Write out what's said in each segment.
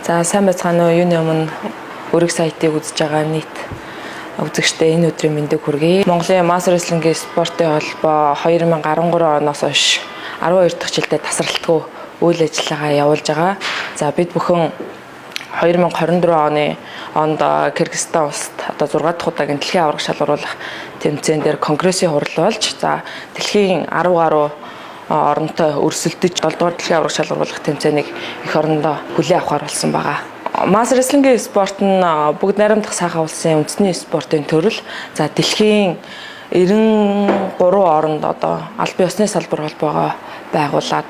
За сайн байцгаана уу? Юуны өмнө өргө сайтыг үзэж байгаа нийт үзэгчдээ энэ өдрийн мэндийг хүргэе. Монголын Master Wrestling-ийн спортын холбоо 2013 оноос хойш 12 дахь жилдээ тасралтгүй үйл ажиллагаа явуулж байгаа. За бид бүхэн 2024 онд Кыргызстан улсад 6 дахь удаагийн дэлхийн аварга шалгаруулах тэмцээн дээр конгрессийн хурал болж дэлхийн 10 гаруй оронтой өрсөлдөж 7 дугаар дэлхийн аварга шалгаруулах тэмцээнийг эх орондоо хүлээн авахар болсон байгаа. Master Wrestling-ийн спорт нь бүгд найрамдах сайхан улсын үндэсний спортын төрөл. За дэлхийн 93 оронд албан ёсны салбар холбоогоо байгуулад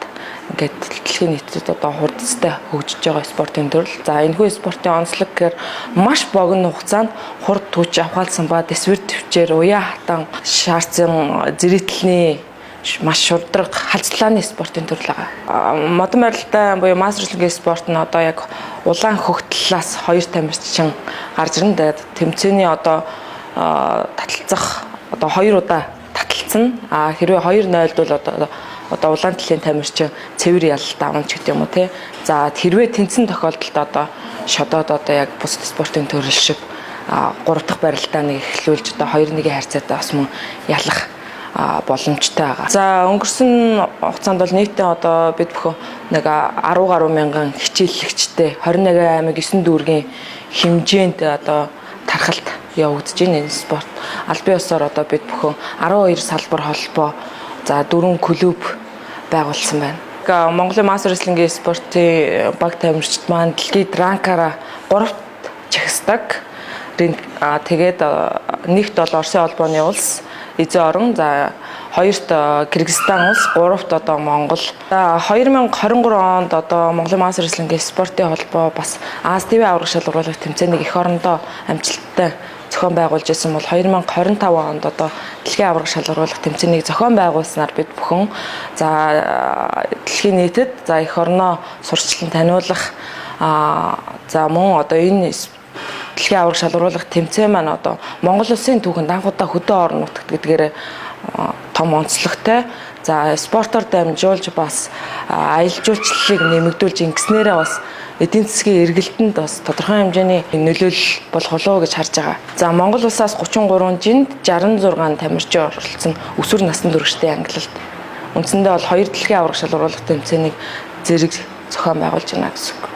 ингээд дэлхийн нийтэд хурдцтай хөгжиж байгаа спортын төрөл. За энэхүү спортын онцлог гэхээр маш богино хугацаанд хурд түүж авахалсан ба дэсвэр төвчээр уян хатан шаардсан зэрэгтлний маш шудраг халцлааны спортын төрөл байгаа. Модон байралтай буюу Master Wrestling-ийн спорт нь яг улаан хөх талаас хоёр тамирчин гарч ирнэ. Тэмцээний таталцах хоёр удаа таталцсан. Хэрвээ 2-0 бол улаан талын тамирчин цэвэр ялалт авна ч гэдэг юм уу тий. За хэрвээ тэнцэн тохиолдолд шодоод яг бусад спортын төрөл шиг 3 дахь барилтаа нэг эхлүүлж 2-1 харьцаатай бас мөн ялах боломжтой байгаа. За өнгөрсөн хугацаанд бол нийтдээ бид бүхэн нэг 10 гаруй мянган хичээллэгчтэй 21 аймаг 9 дүүргийн хэмжээнд тархалт явагдаж байна энэ спорт. Албан ёсоор бид бүхэн 12 салбар холбоо 4 клуб байгуулсан байна. Монголын Master Wrestling-ийн спортын баг тамирчид маань дэлхийд ранкаараа 3-т чагсдаг. Тэгээд нэгт бол Оросын холбооны улс Эзэн орон, за 2-т Кыргызстан улс, 3-т Монгол. 2023 онд Монголын Master Wrestling-ийн спортын холбоо бас Аз ТV аварга шалгаруулах тэмцээнийг эх орондоо амжилттай зохион байгуулж байсан бол 2025 онд дэлхийн аварга шалгаруулах тэмцээнийг зохион байгуулснаар бид бүхэн дэлхийн нийтэд эх орноо сурчлан таниулах мөн энэ дэлхийн аварга шалгаруулах тэмцээн маань Монгол улсын түүхэнд анх удаа хөдөө орон нутагт гэдгээр том онцлогтой. За спортоор дамжуулж бас аялал жуулчлалыг нэмэгдүүлж ингэснээрээ бас эдийн засгийн эргэлтэнд бас тодорхой хэмжээний нөлөөлөл болох болов уу гэж харж байгаа. За Монгол улсаас 33 жинд 66 тамирчин оролцсон өсвөр насны түвшинтэй ангилалд. Үндсэндээ бол 2 дэлхийн аварга шалгаруулах тэмцээнийг зэрэг зохион байгуулж байна гэсэн үг.